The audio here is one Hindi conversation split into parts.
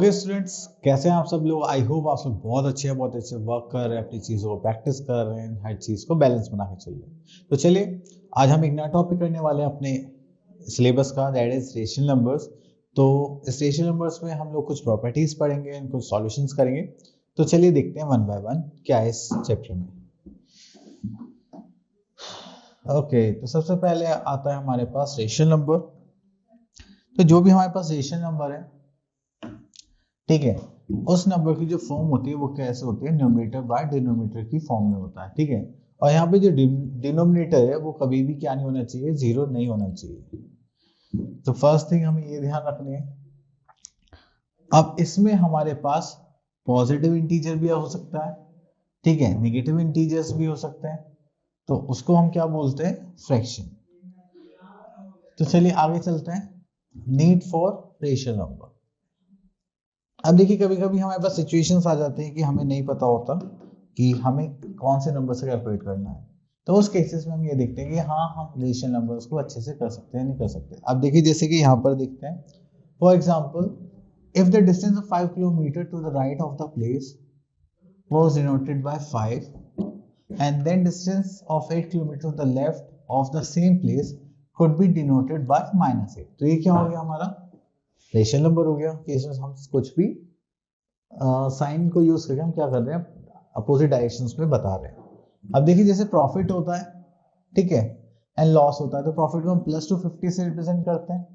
ओके स्टूडेंट्स, कैसे हैं आप सब लोग। आई होप आप सब बहुत अच्छे हैं, बहुत अच्छे वर्क कर रहे हैं, अपनी चीज़ों को प्रैक्टिस कर रहे हैं, हर चीज़ को बैलेंस बना के चल रहे हैं। तो चलिए आज हम एक नया टॉपिक करने वाले हैं अपने सिलेबस का, दैट इज रेशनल नंबर्स। तो इस रेशनल नंबर्स में हम लोग कुछ प्रॉपर्टीज पढ़ेंगे, कुछ सॉल्यूशंस करेंगे। तो चलिए देखते हैं वन बाय वन क्या है इस चैप्टर में। ओके, तो सबसे पहले आता है हमारे पास रेशनल नंबर। तो जो भी हमारे पास रेशनल नंबर है, ठीक है, उस नंबर की जो फॉर्म होती है वो कैसे होती है, न्यूमरेटर बाय डिनोमिनेटर की फॉर्म में होता है। ठीक है, और यहाँ पे जो डिनोमिनेटर है वो कभी भी क्या नहीं होना चाहिए, जीरो नहीं होना चाहिए। तो फर्स्ट थिंग हमें ये ध्यान रखनी है। अब इसमें हमारे पास पॉजिटिव इंटीजर भी हो सकता है, ठीक है, नेगेटिव इंटीजर्स भी हो सकते हैं। तो उसको हम क्या बोलते हैं, फ्रैक्शन। तो चलिए आगे चलते हैं। Need for rational number. अब देखिए कभी कभी हमारे पास सिचुएशंस आ जाते हैं कि हमें नहीं पता होता कि हमें कौन से नंबर से कैलकुलेट करना है। तो उस केसेस में हम ये देखते हैं कि हाँ, हम रेशनल नंबर्स को अच्छे से कर सकते हैं, नहीं कर सकते। अब देखिए जैसे कि यहाँ पर देखते हैं, for example, if the distance of 5 kilometre to the right of the place was denoted by 5 and then distance of 8 kilometer to the left of the same place could be denoted by -8। तो ये क्या हो गया, हमारा रेशनल नंबर हो गया कि इसमें हम कुछ भी साइन को यूज करके हम क्या कर रहे हैं, अपोजिट डायरेक्शंस में बता रहे हैं। अब देखिए जैसे प्रॉफिट होता है, ठीक है, एंड लॉस होता है। तो प्रॉफिट को हम +250 से रिप्रेजेंट करते हैं,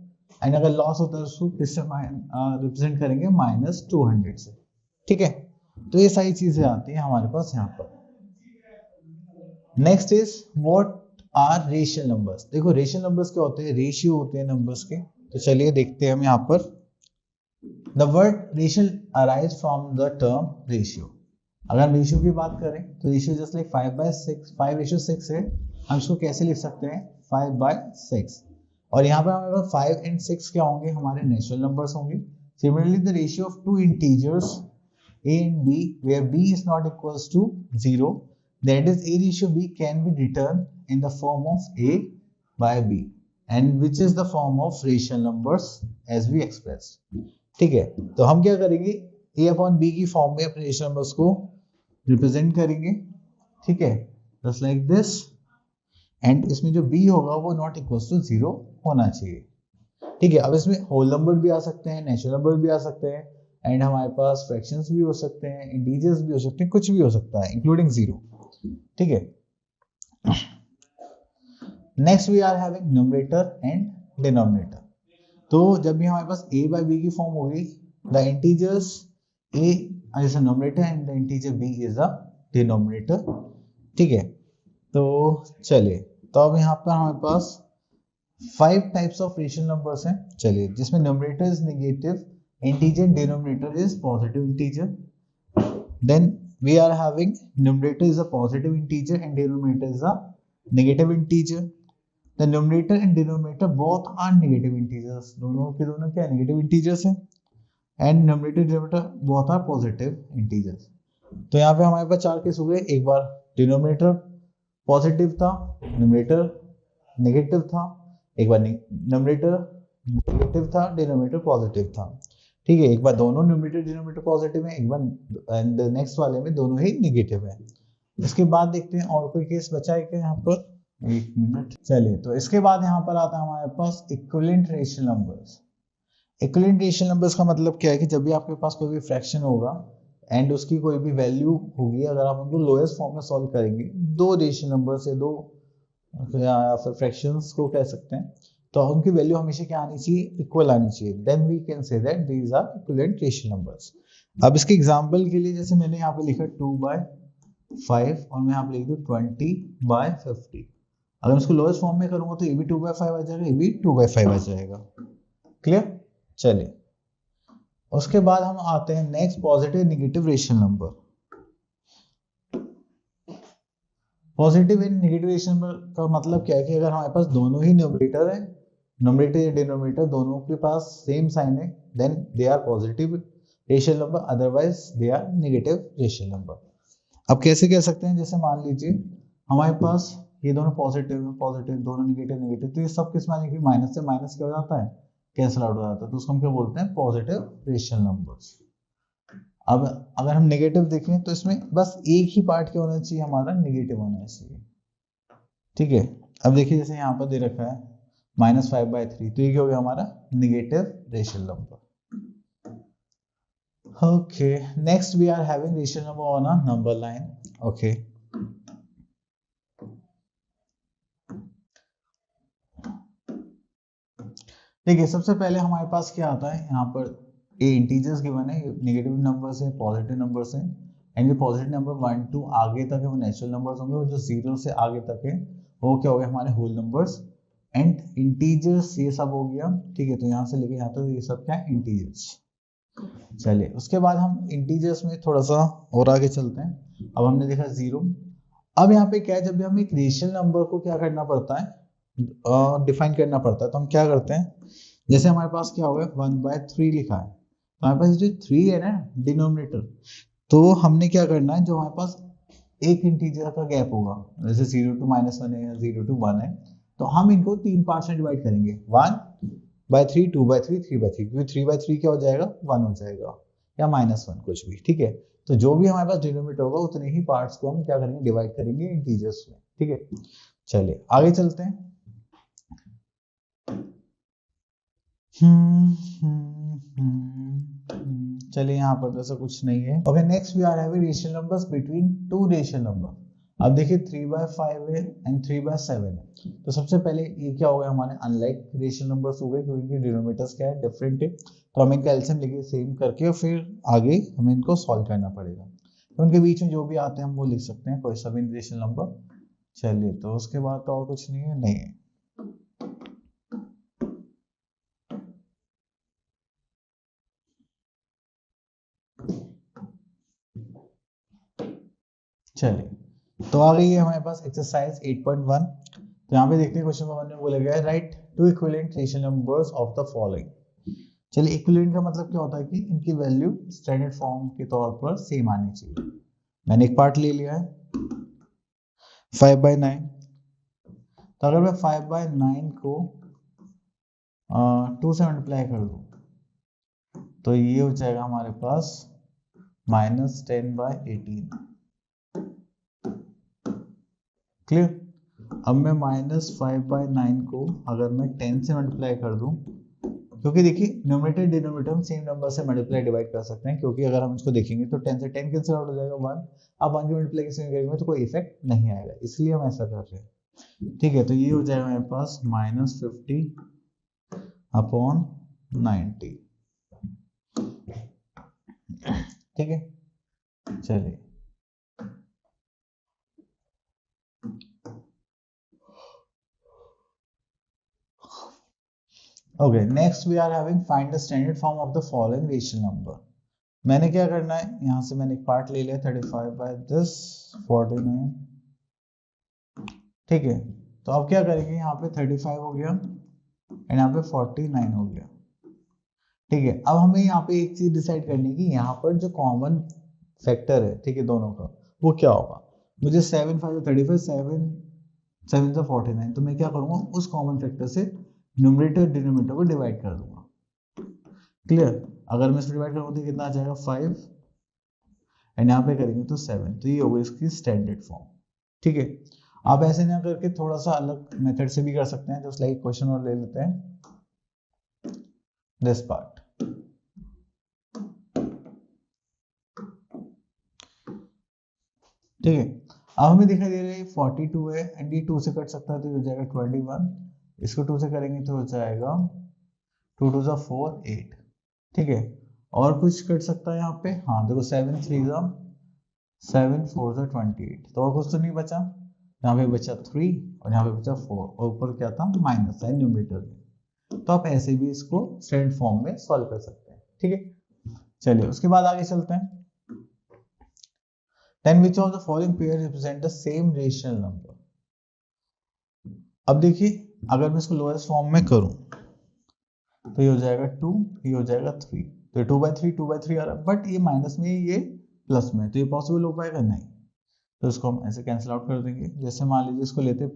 एंड अगर लॉस होता है उसको किससे रिप्रेजेंट करेंगे, -200 से। ठीक है, तो ये सारी चीजें आती हैं हमारे पास यहाँ पर। Next is what are rational numbers. देखो रेशियल नंबर्स क्या होते हैं, रेशियो होते हैं नंबर्स के। तो चलिए देखते हैं हम यहाँ पर। The word racial arise from the term ratio. अगर हम रेशियो की बात करें तो रेशियो जस्ट लाइक 5/6, 5:6 है। हम इसको कैसे लिख सकते हैं, 5/6। और यहाँ पर हमारे पास 5 and 6 क्या होंगे, हमारे नेचुरल नंबर्स होंगे। Similarly the ratio of two integers a and b where b is not equals to 0, that is a ratio b can be written in the form of a by b, and which is the form of rational numbers as we expressed। ठीक है, तो हम क्या करेंगे, a upon b की फॉर्म में अपने रेशनल नंबर्स को रिप्रेजेंट करेंगे। ठीक है, जस्ट लाइक दिस, एंड इसमें जो b होगा वो नॉट इक्वल्स टू 0 होना चाहिए। ठीक है, अब इसमें होल नंबर भी आ सकते हैं, नेचुरल नंबर भी आ सकते हैं, एंड हमारे पास फ्रैक्शंस भी हो सकते हैं, इंटीजर्स भी हो सकते हैं, कुछ भी हो सकता है इंक्लूडिंग 0। ठीक है, next we are having numerator and denominator. तो जब भी हमारे पास a by b की फॉर्म होगी, the integers a is a numerator and the integer b is a denominator. ठीक है, तो चलिए, तो अब यहाँ पर हमारे पास 5 टाइप्स ऑफ रेशनल नंबर्स हैं। चलिए, जिसमें numerator is negative, integer, denominator is positive integer. Then we are having numerator is a positive integer and denominator is a negative integer. The numerator and denominator both are negative integers, दोनों के दोनों क्या negative integers हैं, and numerator denominator both are positive integers। तो यहाँ पे हमारे पास 4 केस हो गए। एक बार डिनोमिनेटर पॉजिटिव था, न्यूमरेटर नेगेटिव था, एक बार न्यूमरेटर नेगेटिव था, डिनोमिनेटर पॉजिटिव था। ठीक है, एक बार दोनों न्यूमरेटर डिनोमिनेटर पॉजिटिव है, एक बार एंड नेक्स्ट वाले में दोनों ही नेगेटिव है। इसके बाद देखते हैं और कोई केस बचा है क्या यहाँ पर, एक मिनट। चलिए, तो इसके बाद यहाँ पर आता है हमारे पास equivalent rational numbers. Equivalent rational numbers का मतलब क्या है कि जब भी आपके पास कोई भी फ्रैक्शन होगा एंड उसकी कोई भी वैल्यू होगी, अगर आप उनको लोएस्ट फॉर्म में सॉल्व करेंगे, दो रेशनल नंबर से, दो या फिर फ्रैक्शंस को कह सकते हैं, तो उनकी वैल्यू हमेशा क्या आनी चाहिए, इक्वल आनी चाहिए। Then we can say that these are equivalent rational numbers. अब इसके एग्जांपल के लिए जैसे मैंने यहाँ पे लिखा 2/5 और मैं यहाँ पे लिख दूँ 20/50। अगर इसको लोएस्ट फॉर्म में करूंगा तो ये भी 2/5 आ जाएगा, ये भी 2/5 आ जाएगा। क्लियर। चलिए, उसके बाद हम आते हैं next, positive negative rational number. Positive and negative rational number का मतलब क्या है कि अगर हमारे पास दोनों ही न्यूमरेटर है, न्यूमरेटर या डिनोमिनेटर दोनों के पास सेम साइन है, then they are positive rational number, otherwise they are negative rational number. अब कैसे कह सकते हैं, जैसे मान लीजिए हमारे पास ये दोनों पॉजिटिव, दोनों नेगेटिव, तो ये सब किस माने कि माइनस से माइनस क्या हो जाता है, कैंसिल आउट हो जाता है, तो उसको हम क्या बोलते हैं, पॉजिटिव रेशनल नंबर्स। अब अगर हम नेगेटिव देखें तो इसमें बस एक ही पार्ट क्या होना चाहिए, हमारा नेगेटिव होना चाहिए, ठीक है। अब देखिए जैसे यहाँ पर दे रखा है -5/3, तो ये क्या हो गया हमारा negative rational number. Okay, next we are having rational number on a number line. Okay, देखिए सबसे पहले हमारे पास क्या आता है, यहाँ पर ये इंटीजर्स गिवन है, नेगेटिव नंबर्स हैं, पॉजिटिव नंबर्स हैं, एंड ये पॉजिटिव नंबर 1 2 आगे तक है वो नेचुरल नंबर्स होंगे, और जो 0 से आगे तक है वो क्या हो गया हमारे होल नंबर्स, एंड इंटीजर्स ये सब हो गया, ठीक है। तो यहाँ से लेके यहाँ तक ये सब क्या है, इंटीजर्स। चलिए उसके बाद हम इंटीजर्स में थोड़ा सा और आगे चलते हैं। अब हमने देखा 0। अब यहाँ पे क्या है, जब भी हम एक रेशनल नंबर को क्या करना पड़ता है, डिफाइन करना पड़ता है, तो हम क्या करते हैं, जैसे हमारे पास क्या होगा 1/3 लिखा है, तो हमारे पास जो 3 है ना डिनोमिनेटर, तो हमने क्या करना है, जो हमारे पास एक इंटीजर का गैप होगा, जैसे 0 to -1 है या 0 to 1 है, तो हम इनको 3 पार्ट्स में डिवाइड करेंगे, 1/3 2/3 3/3, क्योंकि 3/3 क्या हो जाएगा 1 हो जाएगा, या -1 कुछ भी, ठीक है। तो जो भी हमारे पास डिनोमिनेटर होगा उतने ही पार्ट्स को हम क्या करेंगे, डिवाइड करेंगे इंटीजर्स में, ठीक है। चलिए आगे चलते हैं। चलिए यहाँ पर ऐसा कुछ नहीं है। Okay, next we are having rational numbers between two rational number. अब देखिए 3/5 है एंड 3/7 है, तो सबसे पहले ये क्या हो गया हमारे अनलाइक रेशनल नंबर्स हो गए, क्योंकि इनके डिनोमिनेटर्स क्या है, डिफरेंट है, तो हमें इनका एलसीएम लेके सेम करके और फिर आगे हमें इनको सॉल्व करना पड़ेगा। तो उनके बीच में जो भी आते हैं हम वो लिख सकते हैं, कोई सा भी रेशनल नंबर। चलिए, तो उसके बाद तो और कुछ नहीं है, नहीं है। चलिए, तो आ गई है हमारे पास एक्सरसाइज 8.1। तो यहाँ पे देखते हैं क्वेश्चन नंबर 1 में बोला गया है write two equivalent rational numbers of the following. चलिए, इक्विवेलेंट का मतलब क्या होता है कि इनकी वैल्यू स्टैंडर्ड फॉर्म के तौर पर सेम आनी चाहिए। मैंने एक पार्ट ले लिया है 5/9, तो अगर मैं 5/9 को 2 से मल्टीप्लाई कर दूं तो ये हो जाएगा हमारे पास -10/18। क्लियर। अब मैं -5/9 को अगर मैं 10 से मल्टीप्लाई कर दूं, क्योंकि देखिए न्यूमरेटर डिनोमिनेटर हम सेम नंबर से मल्टीप्लाई डिवाइड कर सकते हैं, क्योंकि अगर हम इसको देखेंगे तो 10 से 10 कैंसिल आउट हो जाएगा 1। अब 1 की मल्टीप्लिकेशन करेंगे तो कोई इफेक्ट नहीं आएगा, इसलिए हम ऐसा कर रहे हैं, ठीक है। तो ये हो जाएगा मेरे पास -50/90, ठीक है। चलिए, okay, next we are having find the standard form of the following rational number. मैंने क्या करना है, यहाँ से मैंने एक पार्ट ले लिया 35/this 49, ठीक है। तो अब क्या करेंगे, यहाँ पे 35 हो गया एंड यहाँ पे 49 हो गया, ठीक है। अब हमें यहाँ पे एक चीज डिसाइड करनी है कि यहाँ पर जो कॉमन फैक्टर है, ठीक है, दोनों का वो क्या होगा। मुझे 7 5 35 7 7 से 49, तो मैं क्या करूंगा, उस कॉमन फैक्टर से न्यूमरेटर डिनोमिनेटर को डिवाइड कर दूंगा। क्लियर। अगर मैं इसको डिवाइड करूंगा तो कितना आ जाएगा 5 एंड यहाँ पे करेंगे तो 7, तो ये होगा इसकी स्टैंडर्ड फॉर्म, ठीक है। आप ऐसे ना करके थोड़ा सा अलग मेथड से भी कर सकते हैं, जस्ट लाइक क्वेश्चन और ले लेते हैं दिस पार्ट, ठीक है। अब हमें दिखाई दे रहा है 42 है एंड ये 2 से कट सकता है, तो ये हो जाएगा 21, इसको 2 से करेंगे तो हो जाएगा 2 2 4 8, ठीक है। और कुछ कट सकता है यहाँ पे, हाँ देखो 7 3 7 4 28, तो और कुछ तो नहीं बचा, यहाँ पे बचा 3 और यहाँ पे बचा 4 और ऊपर क्या था माइनस साइन न्यूमरेटर में। तो आप ऐसे भी इसको स्टैंडर्ड फॉर्म में सॉल्व कर सकते हैं, ठीक है। चलिए उसके बाद आगे चलते हैं। Then which of the following pair represent the same rational number? अब देखिए अगर मैं इसको लोएस्ट फॉर्म में करूं तो ये हो जाएगा 2, ये हो जाएगा 3, तो ये 2/3 आ रहा है, बट ये माइनस में ये प्लस में, तो ये पॉसिबल हो पाएगा नहीं, तो इसको हम ऐसे कैंसिल आउट कर देंगे। जैसे मान लीजिए इसको लेते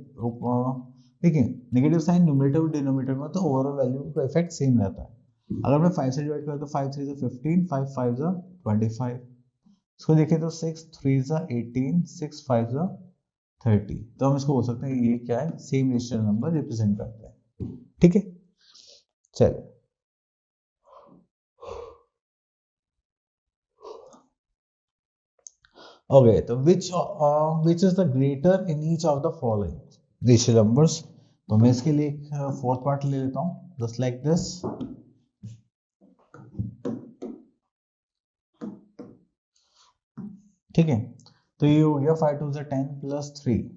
ठीक है, नेगेटिव साइन न्यूमरेटर और डिनोमिनेटर में तो ओवरऑल वैल्यू का इफेक्ट सेम रहता है। अगर मैं 5 से डिवाइड करूँ तो 5 3 सा 15, 5 5 सा 25, इसको देखें तो 6 3 सा 18, 6 5 सा 30, तो हम इसको बोल सकते हैं ये क्या है, सेम रेशनल नंबर रिप्रेजेंट करता है। ठीक है, चलिए okay, तो which is the greater in each of the following rational numbers. तो मैं इसके लिए एक फोर्थ पार्ट ले लेता हूँ, जस्ट लाइक दिस। ठीक है, तो ये हो गया 5 2 10 प्लस 3,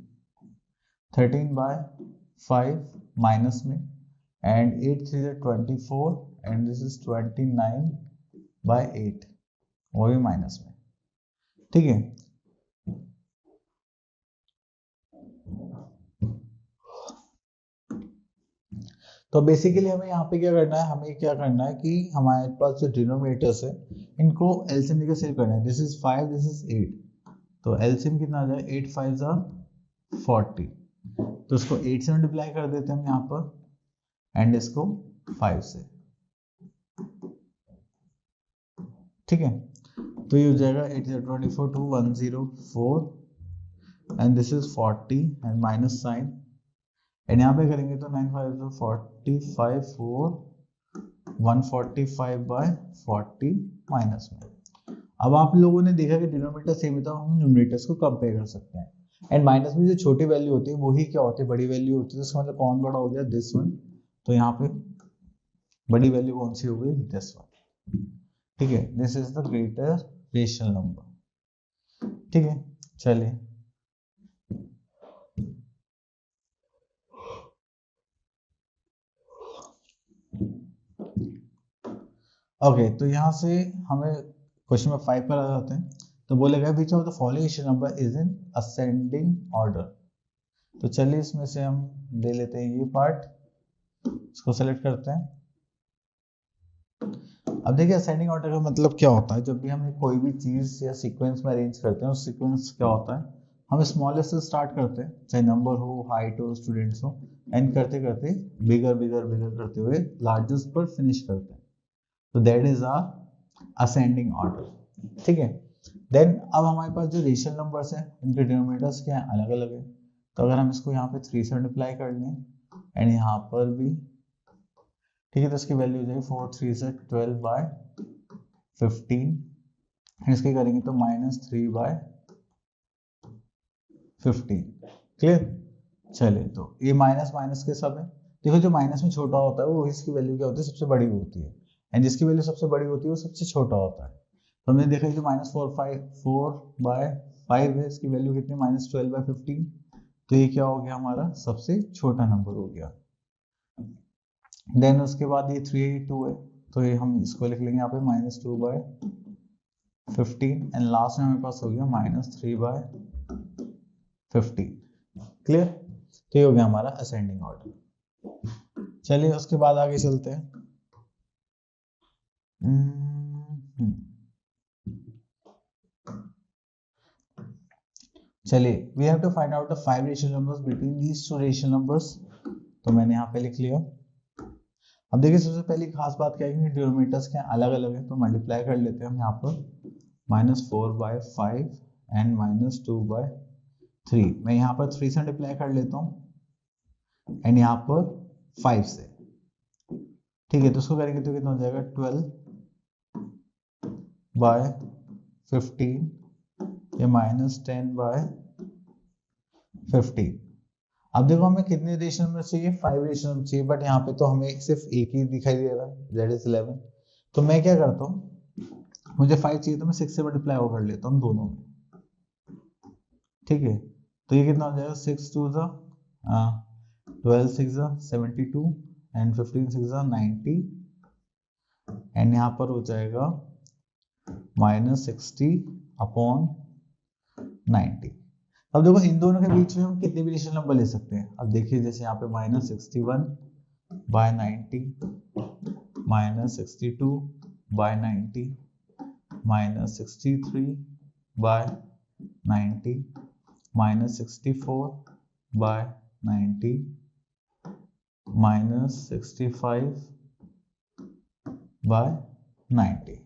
13/5 माइनस में, एंड 8 3 24, एंड दिस इज 29/8, वो भी माइनस में। ठीक है, तो बेसिकली हमें यहाँ पे क्या करना है, हमें क्या करना है कि हमारे पास जो डिनोमिनेटर्स है इनको एलसीएम लेकर सेव करना है। दिस इज 5, दिस इज 8, तो एलसीएम कितना आ जाए, 8 5 जा 40, तो इसको 8 से मल्टीप्लाई कर देते हैं हम यहाँ पर, एंड इसको 5 से। ठीक है, तो ये हो जाएगा 8 24 2 104, and this is 40 and minus sign, and यहाँ पे करेंगे तो 9 5 45 4 145/40 माइनस में। अब आप लोगों ने देखा कि डिनोमिनेटर सेम है तो हम न्यूमरेटर्स को कंपेयर कर सकते हैं, एंड माइनस में जो छोटी वैल्यू होती है वही क्या होती है, बड़ी वैल्यू होती है। तो इसका मतलब कौन बड़ा हो गया, दिस वन, तो यहाँ पे बड़ी वैल्यू कौन सी हो गई, दिस वन। ठीक है, this is the greater rational number. ठीक है, चलिए ओके, तो यहाँ से हमें क्वेश्चन नंबर 5 पर आ जाते हैं। तो बोलेगा which of the following rational number is in ascending order. तो चलिए इसमें से हम ले लेते हैं ये पार्ट, इसको सेलेक्ट करते हैं। अब देखिए असेंडिंग ऑर्डर का मतलब क्या होता है, जब भी हम कोई भी चीज या सीक्वेंस में अरेंज करते हैं, उस सीक्वेंस क्या होता है, हम स्मॉलेस्ट से स्टार्ट करते हैं, चाहे नंबर हो, हाइट हो, स्टूडेंट्स हो, एंड करते करते बिगर बिगर बिगर करते हुए लार्जेस्ट पर फिनिश करते हैं। तो that is our ascending order. ठीक है, देन अब हमारे पास जो रेशनल नंबर्स हैं इनके डिनोमिनेटर्स क्या है, अलग अलग है। तो अगर हम इसको यहाँ पे 3 से मल्टीप्लाई कर लें, एंड यहाँ पर भी, ठीक है, तो इसकी वैल्यू हो जाएगी 4 3 से 12/15, इसके करेंगे तो -3/15। क्लियर, चलिए तो ये माइनस माइनस के सब है। देखो जो माइनस में छोटा होता है वो इसकी वैल्यू क्या होती है, सबसे बड़ी होती है, एंड जिसकी वैल्यू सबसे बड़ी होती है वो सबसे छोटा होता है। तो हमने देखा जो -4/5 है, इसकी वैल्यू कितनी, -12/15, तो ये क्या हो गया, हमारा सबसे छोटा नंबर हो गया। देन उसके बाद ये 3 2 है, तो ये हम इसको लिख लेंगे यहाँ पे -2/15, एंड लास्ट में हमारे पास हो गया -3/15। क्लियर, तो ये हो गया हमारा असेंडिंग ऑर्डर। चलिए उसके बाद आगे चलते हैं। चलिए we have to find out the 5 rational numbers between these 2 rational numbers. तो मैंने यहाँ पे लिख लिया। अब देखिए सबसे पहली खास बात क्या है कि डिनोमिनेटर्स क्या अलग अलग है, तो मल्टीप्लाई कर लेते हैं हम यहाँ पर, -4/5 एंड -2/3। मैं यहाँ पर 3 से मल्टीप्लाई कर लेता हूँ, एंड यहाँ पर 5 से। ठीक है, तो उसको करेंगे तो कितना हो जाएगा, 12/15 या -10/15। अब देखो हमें कितने रेशनल नंबर चाहिए, 5 रेशनल नंबर चाहिए, बट यहाँ पे तो हमें सिर्फ एक ही दिखाई दे रहा है, दैट इज 11। तो मैं क्या करता हूँ, मुझे 5 चाहिए तो मैं 6 से मल्टीप्लाई और कर लेता हूँ दोनों में। ठीक है, तो ये कितना हो जाएगा, 6 2 ज़ा 12 6 ज़ा 72, एंड 15 6 ज़ा 90, एंड यहाँ पर हो जाएगा -60/90। अब देखो इन दोनों के बीच में हम कितने भी रेशनल नंबर ले सकते हैं। अब देखिए जैसे यहाँ पे -61/90, -62/90, -63/90, -64/90, -65 बाय 90।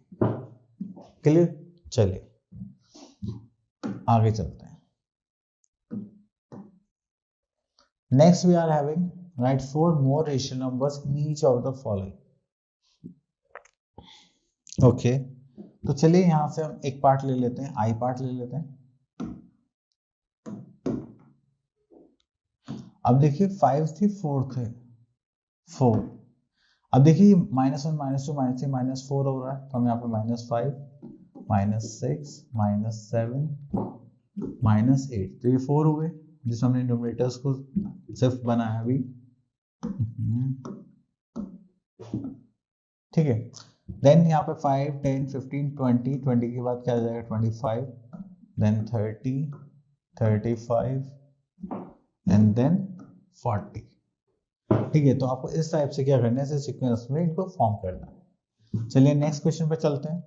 क्लियर? चलिए आगे चलते हैं। Next we are having write 4 more rational numbers in each of the following. Okay, तो चलिए यहां से हम एक पार्ट ले लेते हैं, आई पार्ट ले लेते हैं। अब देखिए 5 थी, 4 थे, 4। अब देखिए -1 -2 -3 -4 हो रहा है, तो हम यहाँ पे -5 -6 -7 -8, तो ये 4 हो गए जिसमें हमने न्यूमरेटर्स को सिर्फ बनाया अभी। ठीक है, देन यहाँ पे 5 10 15 20, 20 के बाद क्या आ जाएगा 25, देन 30 35 एंड देन 40। ठीक है, तो आपको इस टाइप से क्या करना है, इसे सीक्वेंस में इनको फॉर्म करना है। चलिए नेक्स्ट क्वेश्चन पे चलते हैं।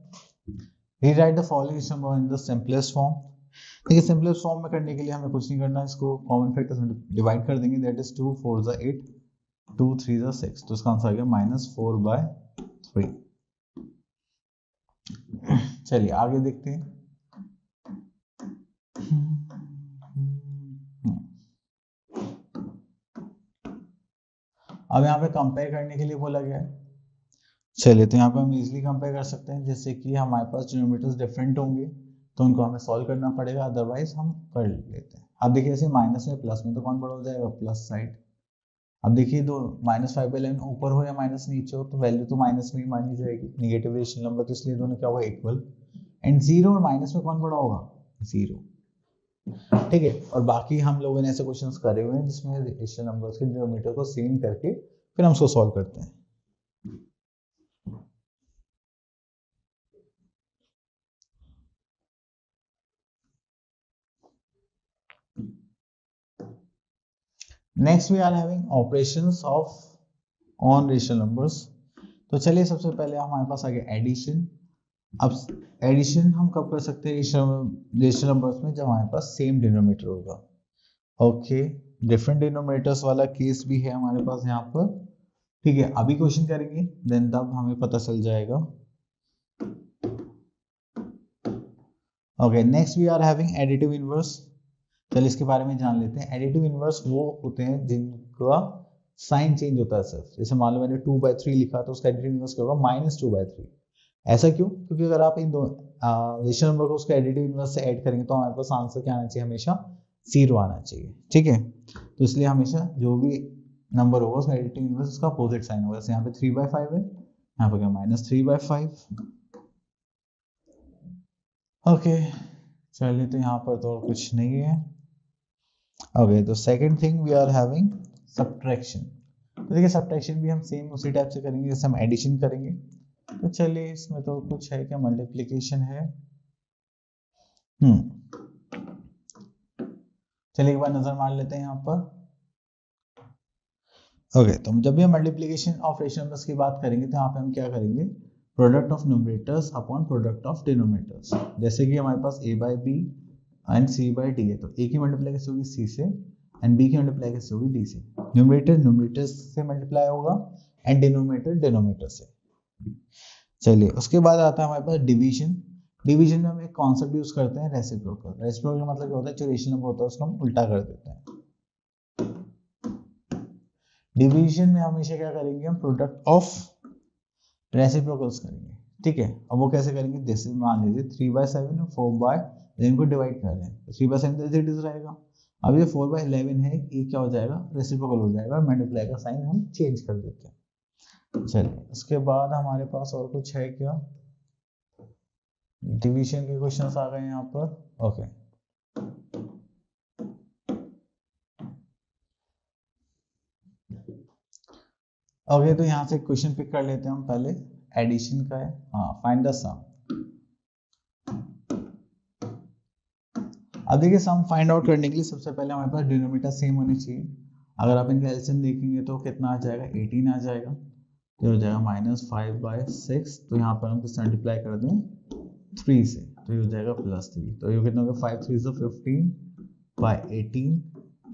Rewrite the following number in the simplest form. देखिए सिंपलेस्ट फॉर्म में करने के लिए हमें कुछ नहीं करना, इसको कॉमन फैक्टर्स में डिवाइड कर देंगे, दैट इज 2 4 * 8 2 3 * 6, तो इसका आंसर आ गया -4/3। चलिए आगे देखते हैं। अब यहाँ पे कंपेयर करने के लिए बोला गया है। चलिए तो यहाँ पे हम इजीली कंपेयर कर सकते हैं, जैसे कि हमारे पास डिनोमिनेटर्स डिफरेंट होंगे तो उनको हमें सॉल्व करना पड़ेगा, अदरवाइज हम कर लेते हैं। अब देखिए ऐसे माइनस में प्लस में तो कौन बड़ा हो जाएगा, प्लस साइड। अब देखिए दो -5/11 ऊपर हो या माइनस नीचे हो तो वैल्यू तो माइनस में ही मानी जाएगी, नेगेटिव रेशनल नंबर, तो इसलिए दोनों क्या होगा, इक्वल। एंड 0 और माइनस में कौन बड़ा होगा, 0। ठीक है, और बाकी हम लोगों ने ऐसे क्वेश्चंस करे हुए हैं जिसमें रेशनल नंबर्स के डिनोमिनेटर को सेम करके फिर हम उसको सॉल्व करते हैं। Next we are having operations of on rational numbers. तो चलिए सबसे पहले हमारे पास आ गया एडिशन। अब एडिशन हम कब कर सकते हैं रेशनल नंबर्स में, जब हमारे पास सेम डिनोमिनेटर होगा। ओके, डिफरेंट डिनोमिनेटर्स वाला केस भी है हमारे पास यहाँ पर। ठीक है, अभी क्वेश्चन करेंगे देन तब हमें पता चल जाएगा। Okay, next we are having additive inverse. चलिए इसके बारे में जान लेते हैं। एडिटिव इनवर्स वो होते हैं जिनका साइन चेंज होता है सिर्फ, जैसे मान लो मैंने 2/3 लिखा तो उसका एडिटिव इनवर्स क्या होगा, -2/3। ऐसा क्यों, क्योंकि अगर आप इन दो रेशनल नंबर को उसके एडिटिव इनवर्स से ऐड करेंगे तो हमारे पास आंसर क्या आना चाहिए, हमेशा 0 आना चाहिए। ठीक है, तो इसलिए हमेशा जो भी नंबर होगा उसका एडिटिव इनवर्स उसका अपोजिट साइन होगा। जैसे यहाँ पे 3/5 है, यहाँ पे क्या -3/5। ओके, चलिए तो यहाँ पर तो कुछ नहीं है। ओके, तो second thing we are having subtraction. तो देखिए सब्ट्रैक्शन भी हम सेम उसी टाइप से करेंगे जैसे हम एडिशन करेंगे। तो चलिए इसमें तो कुछ है क्या, मल्टीप्लिकेशन है। चलिए एक बार नजर मार लेते हैं यहाँ पर। ओके, तो जब भी हम मल्टीप्लिकेशन ऑफ रेशनल नंबर्स की बात करेंगे तो यहाँ पे हम क्या करेंगे, product of numerators upon product of denominators. जैसे कि हमारे पास a/b एंड c/d है, तो a की मल्टीप्लाई कैसे होगी, c से, एंड b की मल्टीप्लाई कैसे होगी, d से। न्यूमरेटर न्यूमरेटर से मल्टीप्लाई होगा एंड डिनोमिनेटर डिनोमिनेटर से। चलिए उसके बाद आता है हमारे पास डिवीजन। डिवीजन में हम एक कॉन्सेप्ट यूज करते हैं, रेसिप्रोकल। रेसिप्रोकल का मतलब क्या होता है, जो रेशनल नंबर होता है उसको हम उल्टा कर देते हैं। डिवीजन में हमेशा क्या करेंगे, हम प्रोडक्ट ऑफ रेसिप्रोकल्स करेंगे। ठीक है, अब वो कैसे करेंगे, जैसे मान लीजिए 3/7 और 4/11 इनको डिवाइड कर रहे हैं, तो 3/7 एज इट इज रहेगा। अब ये 4/11 है, ये क्या हो जाएगा, रेसिप्रोकल हो जाएगा, मल्टीप्लाई का साइन हम चेंज कर देते हैं। चलिए उसके बाद हमारे पास और कुछ है क्या, डिवीजन के क्वेश्चंस आ गए यहाँ पर। ओके, ओके, तो यहाँ से क्वेश्चन पिक कर लेते हैं हम। पहले एडिशन का है, हाँ, फाइंड द सम। अब देखिए सम फाइंड आउट करने के लिए सबसे पहले हमारे पास डिनोमिनेटर सेम होनी चाहिए। अगर आप इनका एलसीएम देखेंगे तो कितना आ जाएगा, 18 आ जाएगा, तो हो जाएगा -5/6। तो यहाँ पर हम किससे मल्टीप्लाई कर दें, 3 से, तो ये हो जाएगा +3। तो ये कितना होगा, 5 3 15/18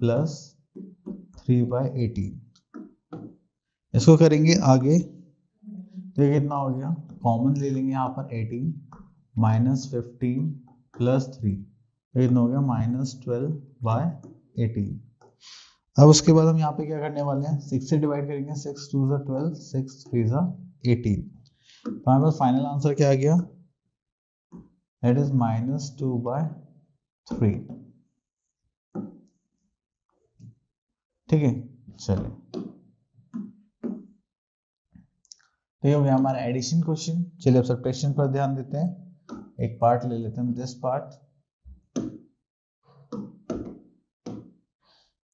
+ 3/18। इसको करेंगे आगे, तो ये कितना हो गया, कॉमन ले लेंगे यहाँ पर 18 माइनस 15 प्लस 3, ये कितना हो गया -12/18। अब उसके बाद हम यहाँ पे क्या करने वाले हैं, 6 से डिवाइड करेंगे, 6 2 ज़ा 12, 6 3 ज़ा 18। तो हमारे पास फाइनल आंसर क्या आ गया, दैट इज -2/3। ठीक है, चलिए, तो ये हो गया हमारा एडिशन क्वेश्चन। चलिए अब सब्ट्रैक्शन पर ध्यान देते हैं, एक पार्ट ले लेते हैं, दिस पार्ट।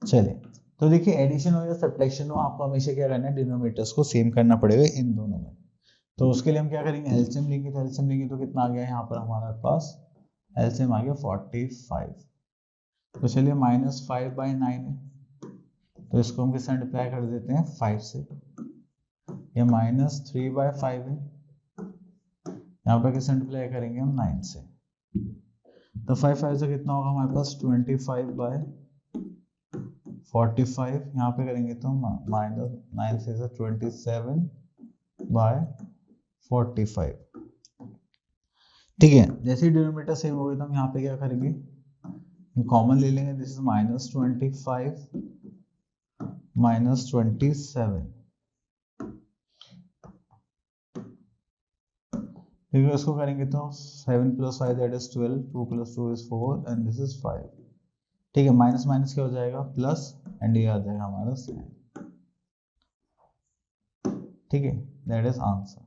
चलिए, तो देखिए एडिशन हो या सब्ट्रैक्शन हो, आपको हमेशा क्या करना है, डिनोमिनेटर्स को सेम करना पड़ेगा इन दोनों में। तो उसके लिए हम क्या करेंगे, एलसीएम लेंगे। तो एलसीएम लेंगे तो कितना आ गया यहाँ पर हमारे पास, एलसीएम आ गया 45। तो चलिए -5/9 है, तो इसको हम किससे मल्टीप्लाई कर देते हैं, 5 से। ये -3/5 है, यहाँ पर किससे मल्टीप्लाई करेंगे हम, 9 से। तो 5 से कितना होगा हमारे पास, 25/45। यहाँ पे करेंगे तो -9 से 27/45। ठीक है, जैसे ही डिनोमिनेटर सेम हो गया तो हम यहाँ पे क्या करेंगे, कॉमन ले लेंगे। This is -25 -27। ठीक है, इसको करेंगे तो 7 + 5 that is 12, 2 + 2 is 4 and this is 5। ठीक है, माइनस माइनस क्या हो जाएगा, प्लस, एंड ये आ जाएगा हमारा 7। ठीक है, दैट इज आंसर।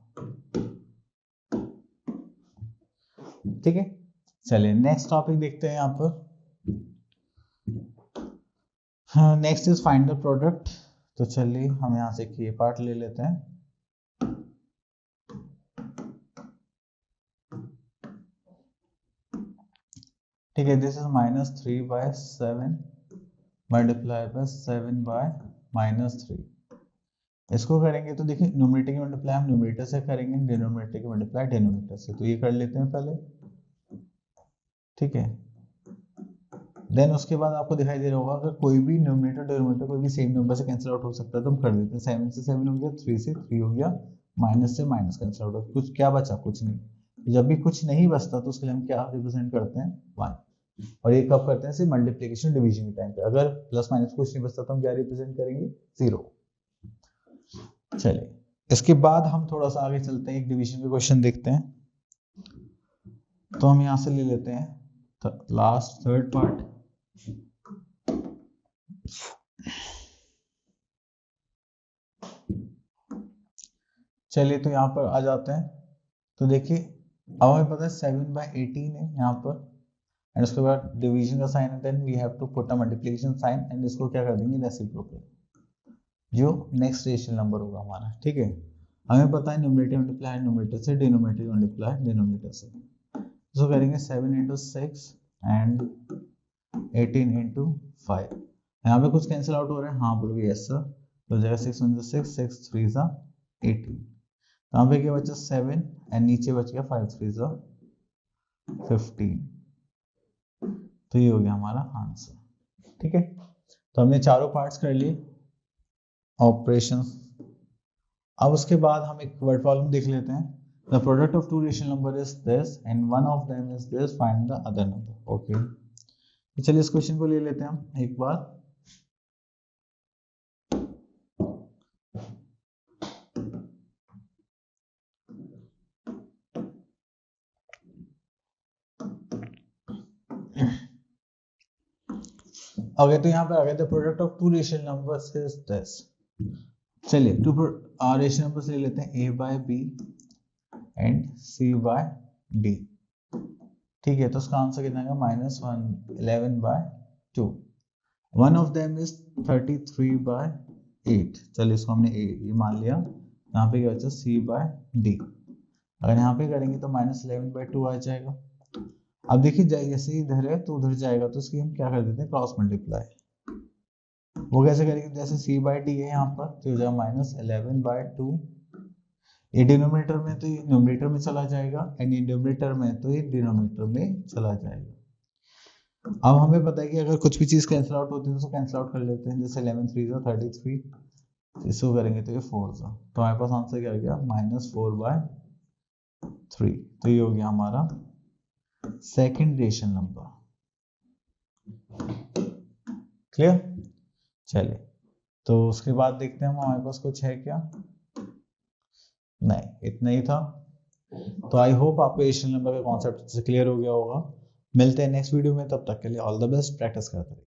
ठीक है, चलिए नेक्स्ट टॉपिक देखते हैं यहाँ पर। Next is find the product. तो चलिए हम यहाँ से ये पार्ट ले लेते हैं। ठीक है, दिस इज -3/7 मल्टीप्लाई बाय 7/-3। इसको करेंगे तो देखिए न्यूमरेटर की मल्टीप्लाई हम न्यूमरेटर से करेंगे, डिनोमिनेटर की मल्टीप्लाई डिनोमिनेटर से। तो ये कर लेते हैं पहले। ठीक है, देन उसके बाद आपको दिखाई दे रहा होगा अगर कोई भी न्यूमरेटर डिनोमिनेटर कोई भी सेम नंबर से कैंसिल आउट हो सकता है तो हम कर देते हैं। 7 से 7 हो गया, 3 से 3 हो गया, माइनस से माइनस कैंसिल आउट हो गया, कुछ क्या बचा, कुछ नहीं। जब भी कुछ नहीं बचता तो उसके लिए हम क्या रिप्रेजेंट करते हैं, 1। और ये कब करते हैं, सिर्फ मल्टीप्लिकेशन डिवीजन के टाइम पे। अगर प्लस माइनस कुछ नहीं बचता तो हम क्या रिप्रेजेंट करेंगे, 0। चलिए, इसके बाद हम थोड़ा सा आगे चलते हैं, एक डिवीजन के क्वेश्चन देखते हैं। तो हम यहाँ से ले लेते हैं लास्ट थर्ड पार्ट। चलिए, तो यहाँ पर आ जाते हैं। तो देखिए अब हमें पता है 7/18 है यहाँ पर, एंड उसके बाद डिवीजन का साइन है, then we have to put a multiplication sign, and इसको क्या कर देंगे, रेसिप्रोकल, जो नेक्स्ट रेशनल नंबर होगा हमारा। ठीक है, हमें पता है न्यूमरेटर मल्टीप्लाई न्यूमरेटर से, डिनोमिनेटर मल्टीप्लाई डिनोमिनेटर से। तो करेंगे 7 × 6 एंड 18 × 5। यहाँ पे कुछ कैंसिल आउट हो रहा है, हाँ बोलोगे यस सर। तो हो जाएगा 6 × 6, 6 3 ज़ा 18। यहाँ पे क्या बचा, 7, एंड नीचे बच गया 5 3 ज़ा 15। तो ये हो गया हमारा आंसर। ठीक है, तो हमने चारों पार्ट्स कर लिए ऑपरेशन। अब उसके बाद हम एक वर्ड प्रॉब्लम देख लेते हैं। The product of two rational number is this and one of them is this, find the other number. Okay, तो चलिए इस क्वेश्चन को ले लेते हैं हम एक बार। ओके, तो यहाँ पे आ गया the product of two rational numbers is this. चलिए टू रेशनल नंबर्स ले लेते हैं, a/b एंड c/d। ठीक है, तो उसका आंसर कितना है, -11/2। One of them is 33/8। चलिए इसको हमने ये मान लिया। यहाँ पे क्या बचा, c/d। अगर यहाँ पे करेंगे तो -11/2 आ जाएगा। अब देखिए जैसे इधर है तो उधर जाएगा, तो इसकी हम क्या कर देते हैं, क्रॉस मल्टीप्लाई। वो कैसे करेंगे, जैसे c/d है यहाँ पर तो हो जाएगा -11/2। ये डिनोमिनेटर में तो ये न्यूमरेटर में चला जाएगा, एंड ये न्यूमरेटर में तो ये डिनोमिनेटर में चला जाएगा। अब हमें पता है कि अगर कुछ भी चीज कैंसिल आउट होती है तो कैंसिल आउट कर लेते हैं। जैसे 11 3 ज़ा 33, इसको करेंगे तो ये 4 था, तो हमारे पास आंसर क्या आ गया -4/3। तो ये हो गया हमारा सेकंड रेशनल नंबर। क्लियर? चलिए, तो उसके बाद देखते हैं हम हमारे पास कुछ है क्या। नहीं, इतना ही था। तो आई होप आपको रेशनल नंबर का कॉन्सेप्ट से क्लियर हो गया होगा। मिलते हैं नेक्स्ट वीडियो में, तब तक के लिए ऑल द बेस्ट, प्रैक्टिस करते रहिए।